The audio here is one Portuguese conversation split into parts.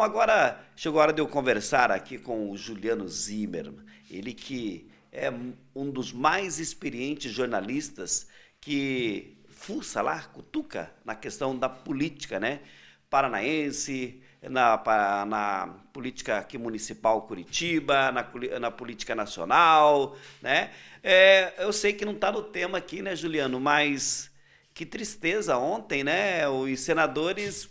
agora chegou a hora de eu conversar aqui com o Juliano Zimmermann, ele que é um dos mais experientes jornalistas que fuça lá, cutuca na questão da política, né? Paranaense, na política aqui municipal Curitiba, na política nacional, né? Eu sei que não está no tema aqui, né, Juliano? Mas que tristeza ontem, né? Os senadores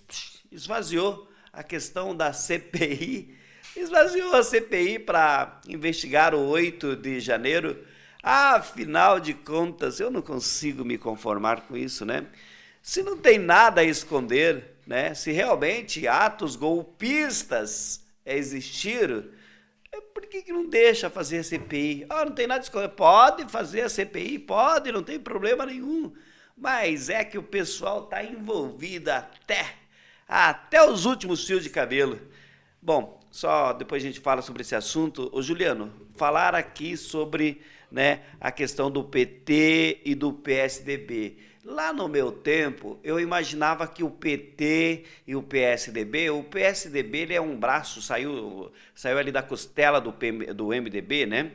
esvaziou a questão da CPI, esvaziou a CPI para investigar o 8 de janeiro. Afinal de contas, eu não consigo me conformar com isso, né? Se não tem nada a esconder, né? Se realmente atos golpistas existiram, por que não deixa fazer a CPI? Ah, não tem nada a esconder. Pode fazer a CPI, pode, não tem problema nenhum. Mas é que o pessoal está envolvido até os últimos fios de cabelo. Bom, só depois a gente fala sobre esse assunto. Ô Juliano, falar aqui sobre, né, a questão do PT e do PSDB. Lá no meu tempo, eu imaginava que o PT e o PSDB ele é um braço, saiu ali da costela do MDB, né?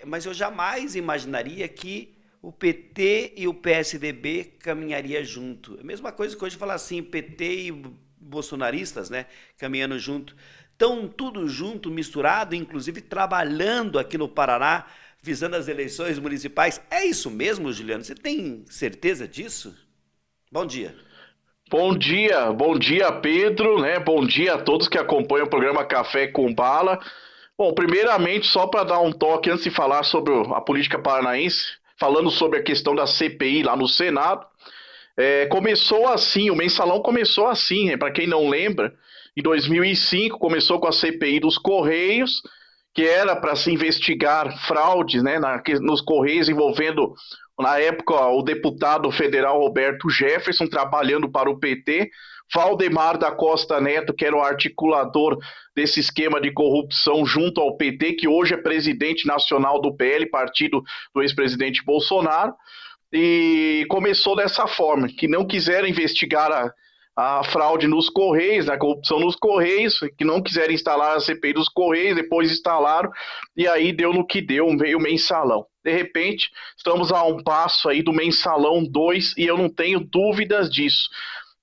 Mas eu jamais imaginaria que o PT e o PSDB caminharia junto. A mesma coisa que hoje falar assim, PT e bolsonaristas, né, caminhando junto. Estão tudo junto, misturado, inclusive trabalhando aqui no Paraná, visando as eleições municipais. É isso mesmo, Juliano? Você tem certeza disso? Bom dia. Bom dia, Pedro, né? Bom dia a todos que acompanham o programa Café com Bala. Bom, primeiramente, só para dar um toque antes de falar sobre a política paranaense, falando sobre a questão da CPI lá no Senado, começou assim, o mensalão começou assim, né? Para quem não lembra, em 2005 começou com a CPI dos Correios, que era para se investigar fraudes, né, nos Correios envolvendo, na época, o deputado federal Roberto Jefferson, trabalhando para o PT, Valdemar da Costa Neto, que era o articulador desse esquema de corrupção junto ao PT, que hoje é presidente nacional do PL, partido do ex-presidente Bolsonaro, e começou dessa forma, que não quiseram investigar a fraude nos Correios, a corrupção nos Correios, que não quiseram instalar a CPI dos Correios, depois instalaram, e aí deu no que deu, veio o mensalão. De repente, estamos a um passo aí do mensalão 2, e eu não tenho dúvidas disso.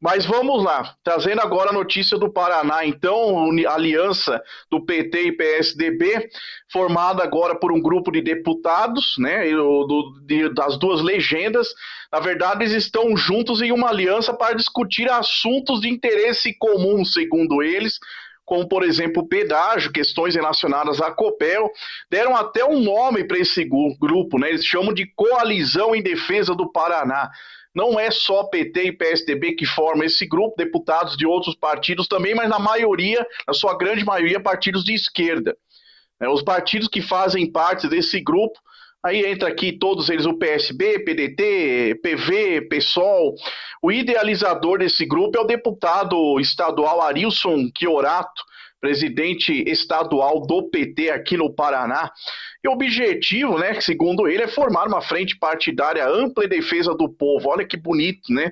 Mas vamos lá, trazendo agora a notícia do Paraná, então, a aliança do PT e PSDB, formada agora por um grupo de deputados, né, das duas legendas. Na verdade, eles estão juntos em uma aliança para discutir assuntos de interesse comum, segundo eles, como, por exemplo, pedágio, questões relacionadas à Copel. Deram até um nome para esse grupo, né, eles chamam de Coalizão em Defesa do Paraná. Não é só PT e PSDB que formam esse grupo, deputados de outros partidos também, mas na sua grande maioria, partidos de esquerda. Os partidos que fazem parte desse grupo, aí entra aqui todos eles, o PSB, PDT, PV, PSOL. O idealizador desse grupo é o deputado estadual Arilson Chiorato, presidente estadual do PT aqui no Paraná. E o objetivo, né, segundo ele, é formar uma frente partidária ampla em defesa do povo. Olha que bonito, né?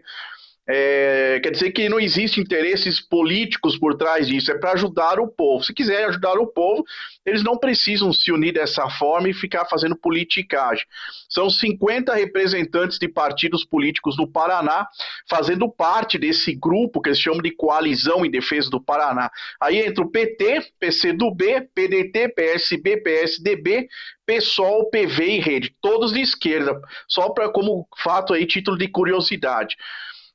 Quer dizer que não existem interesses políticos por trás disso, é para ajudar o povo. Se quiserem ajudar o povo, eles não precisam se unir dessa forma e ficar fazendo politicagem. São 50 representantes de partidos políticos do Paraná fazendo parte desse grupo que eles chamam de Coalizão em Defesa do Paraná. Aí entra o PT, PCdoB, PDT, PSB, PSDB, PSOL, PV e Rede, todos de esquerda, só para como fato aí, título de curiosidade.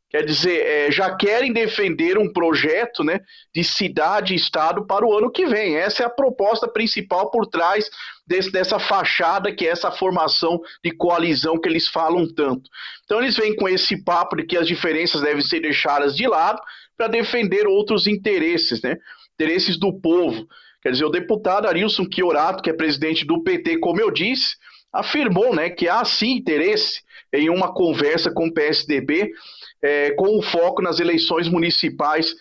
Quer dizer, já querem defender um projeto, né, de cidade e estado para o ano que vem. Essa é a proposta principal por trás dessa fachada, que é essa formação de coalizão que eles falam tanto. Então eles vêm com esse papo de que as diferenças devem ser deixadas de lado para defender outros interesses, né, interesses do povo. Quer dizer, o deputado Arilson Chiorato, que é presidente do PT, como eu disse, afirmou, né, que há sim interesse em uma conversa com o PSDB, com o foco nas eleições municipais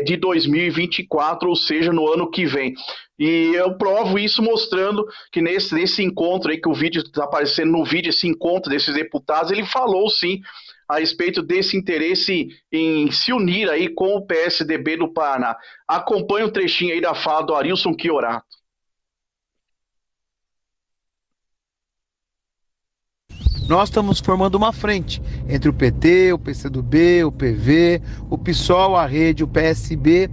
de 2024, ou seja, no ano que vem. E eu provo isso mostrando que nesse encontro aí, que o vídeo está aparecendo no vídeo, esse encontro desses deputados, ele falou sim a respeito desse interesse em se unir aí com o PSDB do Paraná. Acompanhe um trechinho aí da fala do Arilson Chiorato. Nós estamos formando uma frente entre o PT, o PCdoB, o PV, o PSOL, a Rede, o PSB,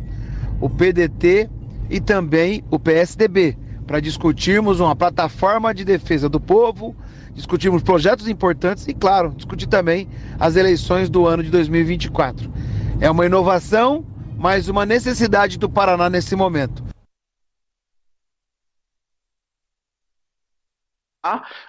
o PDT e também o PSDB, para discutirmos uma plataforma de defesa do povo, discutirmos projetos importantes e, claro, discutir também as eleições do ano de 2024. É uma inovação, mas uma necessidade do Paraná nesse momento.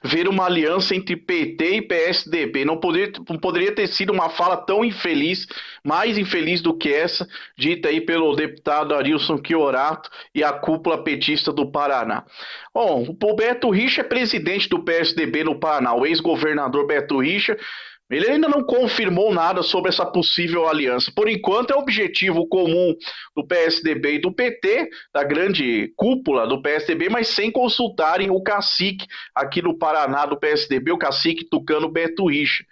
Ver uma aliança entre PT e PSDB. Não poderia ter sido uma fala tão infeliz, mais infeliz do que essa, dita aí pelo deputado Arilson Chiorato e a cúpula petista do Paraná. Bom, o Beto Richa é presidente do PSDB no Paraná, o ex-governador Beto Richa. Ele ainda não confirmou nada sobre essa possível aliança. Por enquanto, é o objetivo comum do PSDB e do PT, da grande cúpula do PSDB, mas sem consultarem o cacique aqui no Paraná do PSDB, o cacique tucano Beto Richa.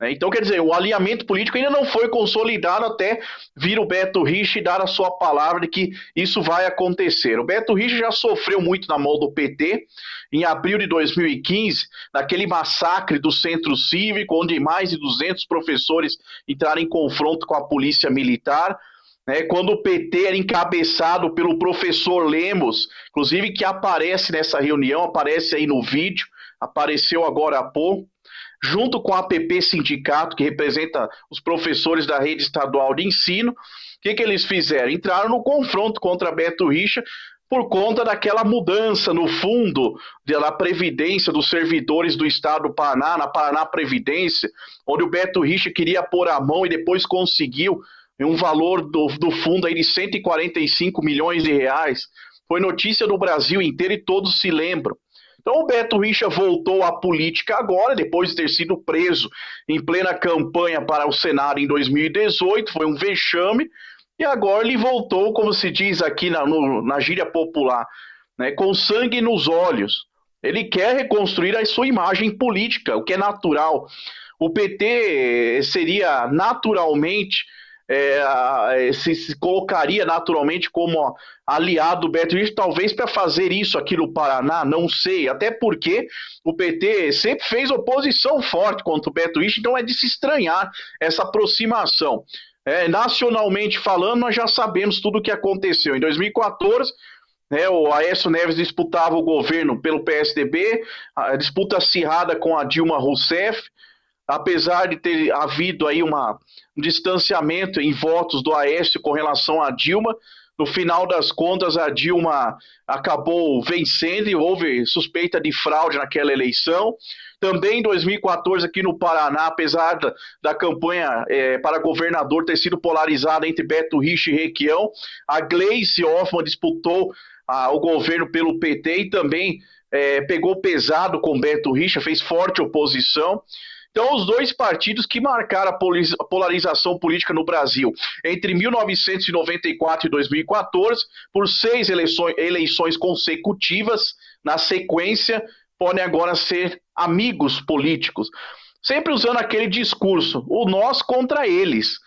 Então, quer dizer, o alinhamento político ainda não foi consolidado até vir o Beto Richa e dar a sua palavra de que isso vai acontecer. O Beto Richa já sofreu muito na mão do PT. Em abril de 2015, naquele massacre do Centro Cívico, onde mais de 200 professores entraram em confronto com a polícia militar, quando o PT era encabeçado pelo professor Lemos, inclusive que aparece nessa reunião, aparece aí no vídeo, apareceu agora há pouco, junto com a APP Sindicato, que representa os professores da rede estadual de ensino. O que eles fizeram? Entraram no confronto contra Beto Richa por conta daquela mudança no fundo da Previdência dos servidores do Estado do Paraná, na Paraná Previdência, onde o Beto Richa queria pôr a mão e depois conseguiu um valor do fundo aí de 145 milhões de reais. Foi notícia do Brasil inteiro e todos se lembram. Então o Beto Richa voltou à política agora, depois de ter sido preso em plena campanha para o Senado em 2018, foi um vexame, e agora ele voltou, como se diz aqui na gíria popular, com sangue nos olhos. Ele quer reconstruir a sua imagem política, o que é natural. O PT seria naturalmente... se colocaria naturalmente como aliado do Beto Richa, talvez para fazer isso aqui no Paraná, não sei, até porque o PT sempre fez oposição forte contra o Beto Richa, então é de se estranhar essa aproximação. Nacionalmente falando, nós já sabemos tudo o que aconteceu. Em 2014, o Aécio Neves disputava o governo pelo PSDB, a disputa acirrada com a Dilma Rousseff, apesar de ter havido aí um distanciamento em votos do Aécio com relação à Dilma, no final das contas a Dilma acabou vencendo e houve suspeita de fraude naquela eleição. Também em 2014 aqui no Paraná, apesar da campanha para governador ter sido polarizada entre Beto Richa e Requião, a Gleice Hoffmann disputou o governo pelo PT e também pegou pesado com Beto Richa, fez forte oposição. Então, os dois partidos que marcaram a polarização política no Brasil entre 1994 e 2014, por 6 eleições consecutivas, na sequência, podem agora ser amigos políticos. Sempre usando aquele discurso, o nós contra eles.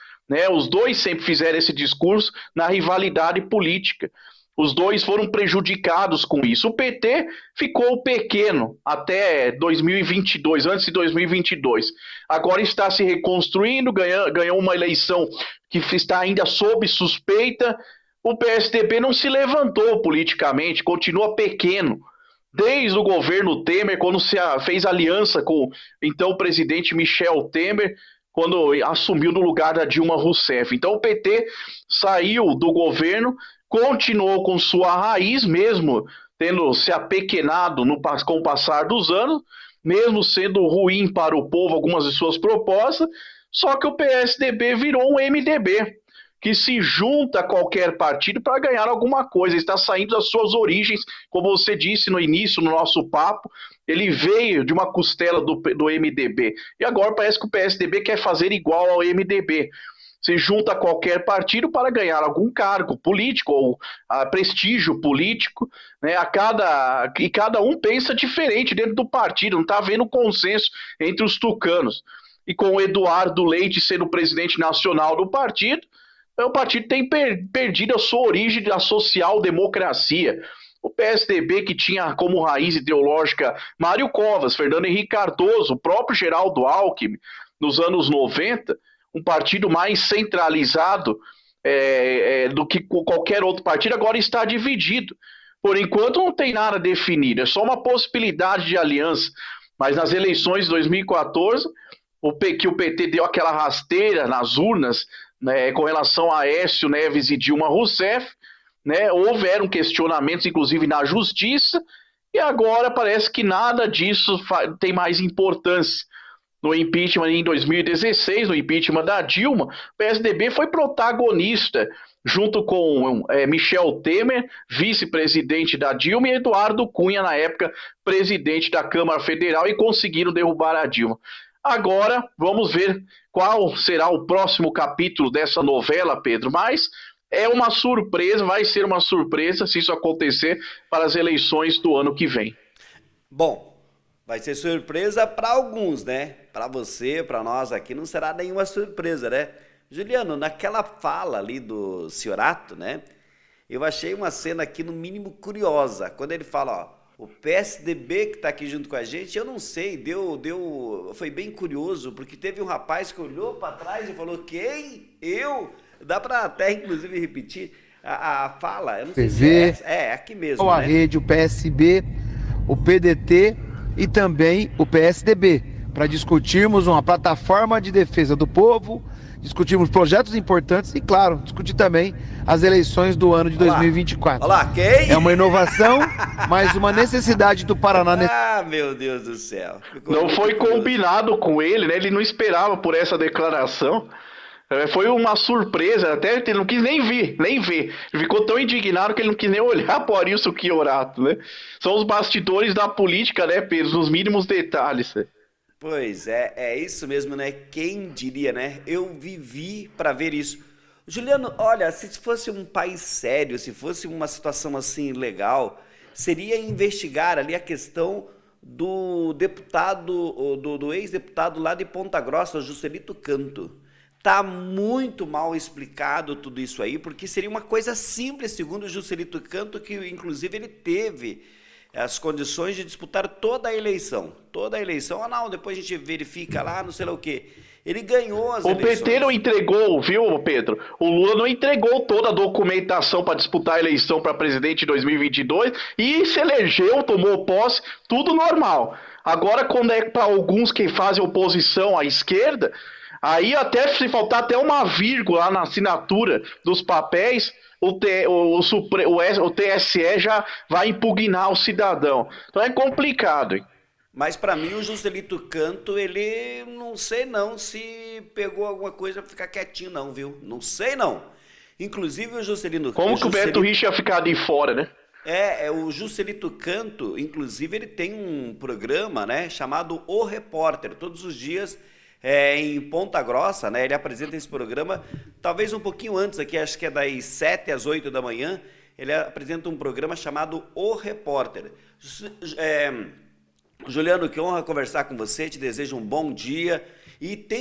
Os dois sempre fizeram esse discurso na rivalidade política. Os dois foram prejudicados com isso. O PT ficou pequeno até 2022, antes de 2022. Agora está se reconstruindo, ganhou uma eleição que está ainda sob suspeita. O PSDB não se levantou politicamente, continua pequeno. Desde o governo Temer, quando se fez aliança com então o presidente Michel Temer, quando assumiu no lugar da Dilma Rousseff. Então o PT saiu do governo, continuou com sua raiz, mesmo tendo se apequenado com o passar dos anos, mesmo sendo ruim para o povo algumas de suas propostas, só que o PSDB virou um MDB, que se junta a qualquer partido para ganhar alguma coisa, está saindo das suas origens, como você disse no início, no nosso papo, ele veio de uma costela do MDB, e agora parece que o PSDB quer fazer igual ao MDB, se junta a qualquer partido para ganhar algum cargo político ou prestígio político, e cada um pensa diferente dentro do partido, não está havendo consenso entre os tucanos. e com o Eduardo Leite sendo presidente nacional do partido, o partido tem perdido a sua origem da social-democracia. O PSDB, que tinha como raiz ideológica Mário Covas, Fernando Henrique Cardoso, o próprio Geraldo Alckmin, nos anos 90, um partido mais centralizado do que qualquer outro partido, agora está dividido. Por enquanto não tem nada definido, é só uma possibilidade de aliança. Mas nas eleições de 2014, que o PT deu aquela rasteira nas urnas, né, com relação a Aécio Neves e Dilma Rousseff, né, houveram questionamentos, inclusive na justiça, e agora parece que nada disso tem mais importância. No impeachment em 2016, no impeachment da Dilma, o PSDB foi protagonista, junto com Michel Temer, vice-presidente da Dilma, e Eduardo Cunha, na época, presidente da Câmara Federal, e conseguiram derrubar a Dilma. Agora, vamos ver qual será o próximo capítulo dessa novela, Pedro, mas é uma surpresa, vai ser uma surpresa se isso acontecer para as eleições do ano que vem. Bom, vai ser surpresa para alguns, né? Para você, para nós aqui, não será nenhuma surpresa, né? Juliano, naquela fala ali do Ciorato, né? Eu achei uma cena aqui, no mínimo, curiosa. Quando ele fala, ó, o PSDB que está aqui junto com a gente, eu não sei, foi bem curioso, porque teve um rapaz que olhou para trás e falou, quem? Eu? Dá para até, inclusive, repetir a fala, eu não sei se é aqui mesmo, a né? rede, o PSB, o PDT e também o PSDB, para discutirmos uma plataforma de defesa do povo, discutirmos projetos importantes e, claro, discutir também as eleições do ano de 2024. Olha lá, quem? É uma inovação, mas uma necessidade do Paraná. Ah, meu Deus do céu. Não foi combinado com ele, né? Ele não esperava por essa declaração. Foi uma surpresa, até ele não quis nem ver. Ele ficou tão indignado que ele não quis nem olhar para o Arilson Chiorato, né? São os bastidores da política, né, Pedro? Nos mínimos detalhes. Pois é isso mesmo, né? Quem diria, né? Eu vivi para ver isso. Juliano, olha, se fosse um país sério, se fosse uma situação assim legal, seria investigar ali a questão do deputado, do ex-deputado lá de Ponta Grossa, Juscelito Canto. Tá muito mal explicado tudo isso aí, porque seria uma coisa simples, segundo o Juscelito Canto, que inclusive ele teve as condições de disputar toda a eleição. Não, depois a gente verifica lá, não sei lá o quê. Ele ganhou as eleições. O PT não entregou, viu, Pedro? O Lula não entregou toda a documentação para disputar a eleição para presidente em 2022 e se elegeu, tomou posse, tudo normal. Agora, quando é para alguns que fazem oposição à esquerda, aí até se faltar até uma vírgula na assinatura dos papéis, o TSE já vai impugnar o cidadão. Então é complicado, hein? Mas para mim o Juscelito Canto, ele não sei não se pegou alguma coisa para ficar quietinho não, viu? Não sei não. Inclusive o Juscelino... Como que o Beto Richa ia ficar de fora, né? O Juscelito Canto, inclusive ele tem um programa, né, chamado O Repórter, todos os dias... em Ponta Grossa, né? Ele apresenta esse programa, talvez um pouquinho antes aqui, acho que é das 7 às 8 da manhã, ele apresenta um programa chamado O Repórter. Juliano, que honra conversar com você, te desejo um bom dia e tem